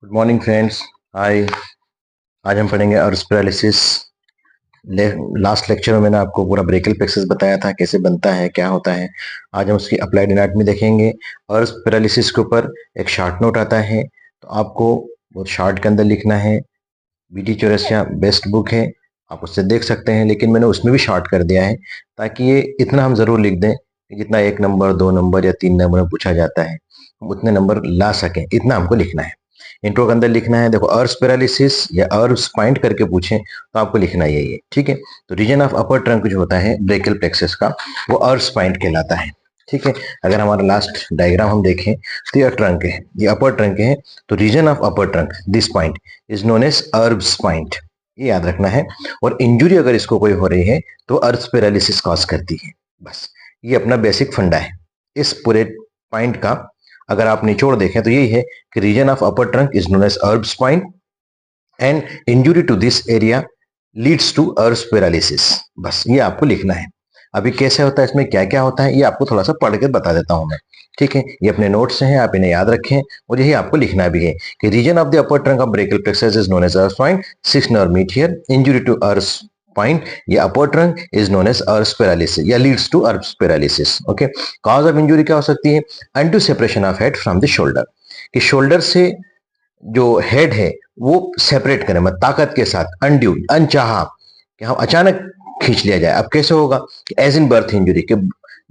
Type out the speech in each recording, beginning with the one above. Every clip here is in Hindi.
Good morning friends. हाय। आज हम पढ़ेंगे अर्श पैरालिसिस। लास्ट लेक्चर में मैंने आपको पूरा ब्रेकल प्लेक्सस बताया था, कैसे बनता है, क्या होता है। आज हम उसकी अप्लाइड एनाटॉमी देखेंगे। अर्श पैरालिसिस के ऊपर एक शॉर्ट नोट आता है, तो आपको वो शॉर्ट के अंदर लिखना है। बीटी चौरसिया बेस्ट बुक है, आप उससे देख सकते हैं, लेकिन मैंने उसमें भी शॉर्ट कर दिया है ताकि ये इतना हम जरूर लिख दें कि जितना 1 नंबर 2 नंबर या 3 नंबर में पूछा जाता है हम उतने नंबर ला सकें, इतना हमको लिखना है। इंट्रो के अंदर लिखना है, देखो अर्श पैरालिसिस या अर्श पॉइंट करके पूछें तो आपको लिखना यही है, ठीक है। तो रीजन ऑफ अपर ट्रंक जो होता है ब्रेकल प्लेक्सस का, वो अर्श पॉइंट कहलाता है, ठीक है। अगर हमारा लास्ट डायग्राम हम देखें तो यह ट्रंक है, ये अपर ट्रंक है। तो region of upper trunk this point is known as Erb's point, ये याद रखना है। और इंजुरी अगर इसको कोई हो रही है तो अर्श पैरालिसिस कॉज करती है। बस ये अपना बेसिक फंडा है इस पूरे पॉइंट का। अगर आप निचोड़ देखें तो यही है कि region of upper trunk is known as Erb's point and injury to this area leads to Erb's paralysis. बस ये आपको लिखना है। अभी कैसे होता है, इसमें क्या क्या होता है, ये आपको थोड़ा सा पढ़ के बता देता हूं मैं, ठीक है। ये अपने नोट्स हैं, आप इन्हें याद रखें और यही आपको लिखना भी है कि region of the upper trunk of brachial plexus is known as Erb's point, 6 nerve meet here, injury to Erb's point या upper trunk is known as Erb's paralysis या leads to Erb's paralysis. Okay, cause of injury क्या हो सकती है? Undue separation of head from the shoulder, कि शोल्डर से जो हेड है वो सेपरेट करें, मतलब ताकत के साथ, अनड्यू अनचाहा, कि हम अचानक खींच लिया जाए। अब कैसे होगा? एज इन बर्थ इंजुरी, कि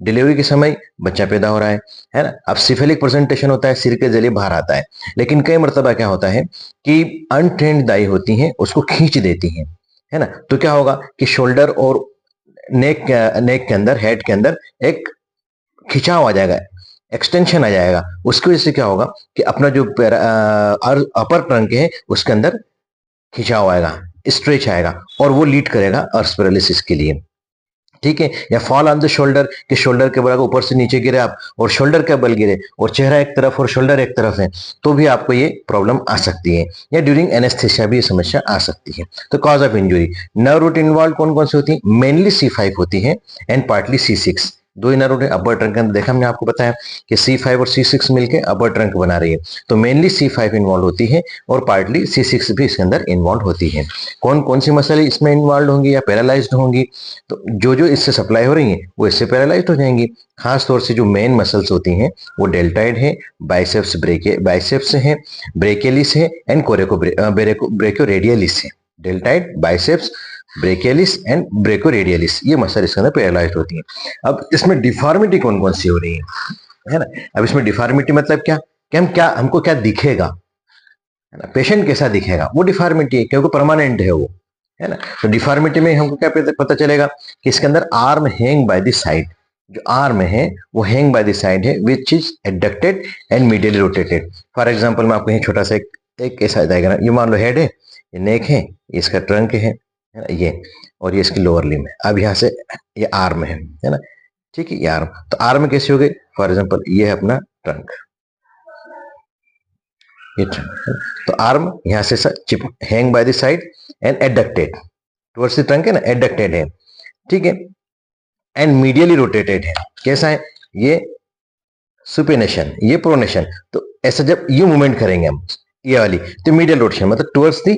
डिलीवरी के समय बच्चा पैदा हो रहा है ना। अब सिफेलिक प्रेजेंटेशन होता है, सिर के जरिए बाहर आता है, लेकिन कई मरतबा क्या होता है कि अनट्रेंड दाई होती हैं, उसको खींच देती हैं, है ना। तो क्या होगा कि शोल्डर और नेक के अंदर, हेड के अंदर एक खिंचाव आ जाएगा, एक्सटेंशन आ जाएगा। उसकी वजह से क्या होगा कि अपना जो अपर ट्रंक है उसके अंदर खिंचाव आएगा, स्ट्रेच आएगा, और वो लीड करेगा अर्श पैरालिसिस के लिए, ठीक है। या फॉल ऑन द शोल्डर, कि शोल्डर के बल ऊपर से नीचे गिरे आप और शोल्डर का बल गिरे और चेहरा एक तरफ और शोल्डर एक तरफ है, तो भी आपको ये प्रॉब्लम आ सकती है। या ड्यूरिंग एनेस्थेसिया भी ये समस्या आ सकती है। तो cause of injury, nerve root involve कौन कौन सी होती है? मेनली C5 होती है एंड पार्टली C6। दो ही नर्व रूट अपर ट्रंक के अंदर, देखा हमने आपको बताया कि C5 और C6 मिलकर अपर ट्रंक बना रही है। तो मेनली C5 इन्वॉल्व होती है और पार्टली C6 भी इसके अंदर इन्वॉल्व होती है। कौन कौन सी मसल इसमें इन्वॉल्व होंगी या पैरालाइज्ड होंगी? तो जो जो इससे सप्लाई हो रही है वो इससे पैरालाइज्ड हो जाएंगी। खास तौर से जो मेन मसल्स होती हैं वो डेल्टाइड है, बाइसेप्स है, ब्रेकियलिस है एंड ब्रेकियोरेडियलिस है। डेल्टाइड, बाइसेप्स, ब्रेकियलिस एंड ब्रेकियोरेडियलिस, ये मसल इसके अंदर पैरालाइज्ड होती है। अब इसमें डिफॉर्मिटी कौन कौन सी हो रही है ना। अब इसमें डिफॉर्मिटी मतलब क्या कि हमको क्या दिखेगा, है ना, पेशेंट कैसा दिखेगा, वो डिफॉर्मिटी है, क्योंकि परमानेंट है वो, है ना। तो डिफॉर्मिटी में हमको क्या पता चलेगा कि इसके अंदर arm hang by the side, जो आर्म है वो हैंग बाय द साइड है, विच is adducted and medially rotated. For example मैं आपको यहाँ छोटा सा एक ऐसा डायग्राम, ये मान लो हेड है, ये नेक है, ये इसका ट्रंक है ना, ये, और ये इसकी लोअर लिम्ब है। अब यहाँ से ये आर्म है ना, ठीक है, ये आर्म। तो आर्म कैसे हो गए? फॉर एग्जाम्पल ये है अपना ट्रंक, ये ट्रंक, तो आर्म यहाँ से chip hang by the side and adducted towards the trunk, है ना, एडक्टेड है, ठीक है, एंड मीडियली रोटेटेड है। कैसा है? ये सुपेनेशन, ये प्रोनेशन। तो ऐसा जब ये मूवमेंट करेंगे हम, ये वाली, तो मीडियल रोटेशन मतलब टुवर्ड्स द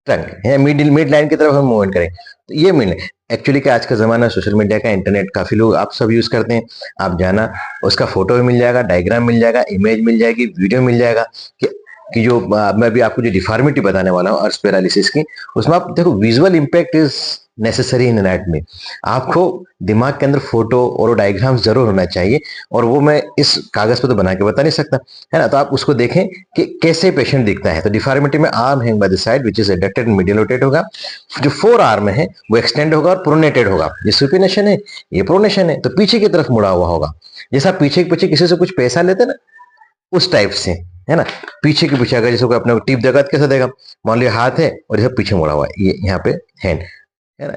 ट्रंक है, मिड लाइन की तरफ हम मूवमेंट करें, तो ये मिल एक्चुअली क्या आज का जमाना सोशल मीडिया का, इंटरनेट काफी लोग आप सब यूज करते हैं। आप जाना, उसका फोटो भी मिल जाएगा, डायग्राम मिल जाएगा, इमेज मिल जाएगी, वीडियो मिल जाएगा कि जो मैं भी आपको जो डिफॉर्मिटी बताने वाला हूँ अर्श पैरालिसिस की, उसमें आप देखो visual impact is necessary in anatomy. आपको दिमाग के अंदर फोटो और डायग्राम जरूर होना चाहिए, और वो मैं इस कागज पर तो बना के बता नहीं सकता, है ना। तो आप उसको देखें कि कैसे पेशेंट दिखता है। तो डिफॉर्मिटी में arm hang by the side which is adducted and medial rotate होगा, जो फोर आर्म है वो एक्सटेंड होगा और प्रोनेटेड होगा। ये सुपिनेशन है, ये प्रोनेशन है, तो पीछे की तरफ मुड़ा हुआ होगा, जैसा पीछे किसी से कुछ पैसा लेते ना, उस टाइप से, है ना। पीछे के पीछे अगर जैसे कोई अपने टिप देगा तो कैसा देगा? मान लिया हाथ है और जैसे पीछे मुड़ा हुआ है, ये यहाँ पे हैंड, है ना।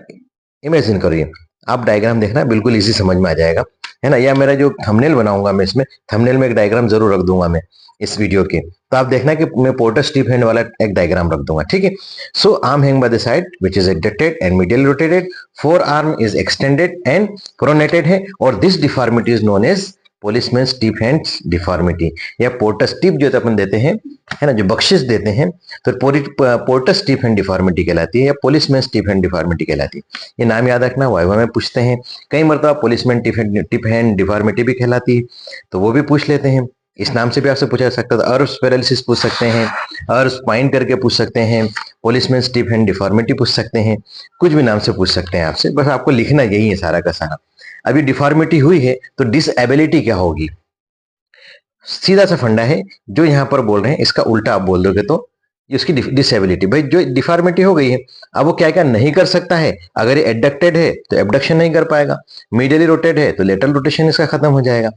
इमेजिन करिए, आप डायग्राम देखना, बिल्कुल इजी समझ में आ जाएगा, है ना। या मेरा जो थंबनेल बनाऊंगा मैं, इसमें थंबनेल में एक डायग्राम जरूर रख दूंगा मैं इस वीडियो के, तो आप देखना कि मैं पोर्टर स्टीप हैंड वाला एक डायग्राम रख दूंगा, ठीक है। So arm hang by the side which is adducted and medially rotated, forearm is extended and pronated है, और this deformity is known as policeman's tip hands deformity, या पोर्टर स्टीफ जो अपन देते हैं, है ना, जो बख्शिश देते हैं, तो पोर्टर स्टीफ हैंड डिफॉर्मिटी कहलाती है या पोलिसमैन स्टीफ हैंड डिफॉर्मिटी कहलाती है। ये नाम याद रखना, वाइवा में पूछते हैं। कई मरतबा पोलिसमैन टिफ हैंड डिफॉर्मिटी भी कहलाती है, तो वो भी पूछ लेते हैं। इस नाम से भी आपसे पूछा जा सकता है। अर्ब्स पैरालिसिस पूछ सकते हैं, अर्ब्स स्पाइन करके पूछ सकते हैं, पोलिसमैन स्टीफ हैंड डिफॉर्मिटी पूछ सकते हैं, कुछ भी नाम से पूछ सकते हैं आपसे, बस आपको लिखना यही है सारा का सारा। अभी डिफॉर्मिटी हुई है तो डिसएबिलिटी क्या होगी? सीधा सा फंडा है, जो यहां पर बोल रहे हैं इसका उल्टा आप बोल दोगे तो इसकी डिसेबिलिटी। भाई जो डिफॉर्मिटी हो गई है, अब वो क्या क्या नहीं कर सकता है। अगर ये एडक्टेड है तो एबडक्शन नहीं कर पाएगा, मीडियली रोटेट है तो लेटरल रोटेशन इसका खत्म हो जाएगा,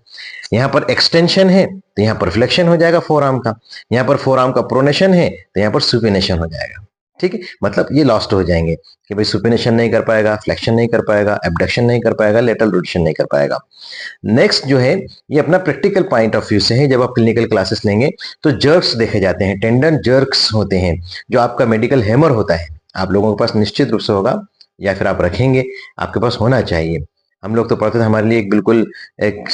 यहाँ पर एक्सटेंशन है तो यहाँ पर फ्लेक्शन हो जाएगा फोर आर्म का, यहाँ पर फोर आर्म का प्रोनेशन है तो यहाँ पर सुपिनेशन हो जाएगा। ठीक है, मतलब ये लॉस्ट हो जाएंगे कि भाई सुपिनेशन नहीं कर पाएगा, फ्लेक्शन नहीं कर पाएगा, एबडक्शन नहीं कर पाएगा, लेटरल रोटेशन नहीं कर पाएगा। नेक्स्ट जो है ये अपना प्रैक्टिकल पॉइंट ऑफ व्यू से है, जब आप क्लिनिकल क्लासेस लेंगे तो जर्क्स देखे जाते हैं, टेंडन जर्क्स होते हैं, जो आपका मेडिकल हैमर होता है आप लोगों के पास निश्चित रूप से होगा, या फिर आप रखेंगे, आपके पास होना चाहिए। हम लोग तो पढ़ते थे, हमारे लिए एक बिल्कुल एक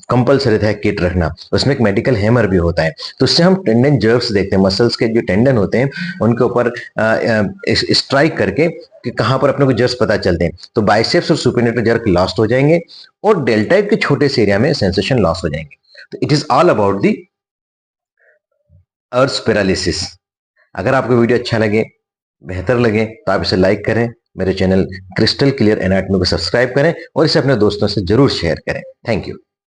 कंपलसरी था किट रखना, उसमें एक मेडिकल हैमर भी होता है, तो उससे हम टेंडन जर्क्स देखते हैं, मसल्स के जो टेंडन होते हैं उनके ऊपर स्ट्राइक करके कि कहां पर अपने को जर्क्स पता चलते हैं, तो बाइसेप्स और सुपिनेटर जर्क लॉस्ट हो जाएंगे और डेल्टा के छोटे से एरिया में सेंसेशन लॉस हो जाएंगे। तो it is all about the Erb's paralysis. अगर आपको वीडियो अच्छा लगे, बेहतर लगे, तो आप इसे लाइक करें, मेरे चैनल क्रिस्टल क्लियर एनाटॉमी को सब्सक्राइब करें और इसे अपने दोस्तों से जरूर शेयर करें। Thank you.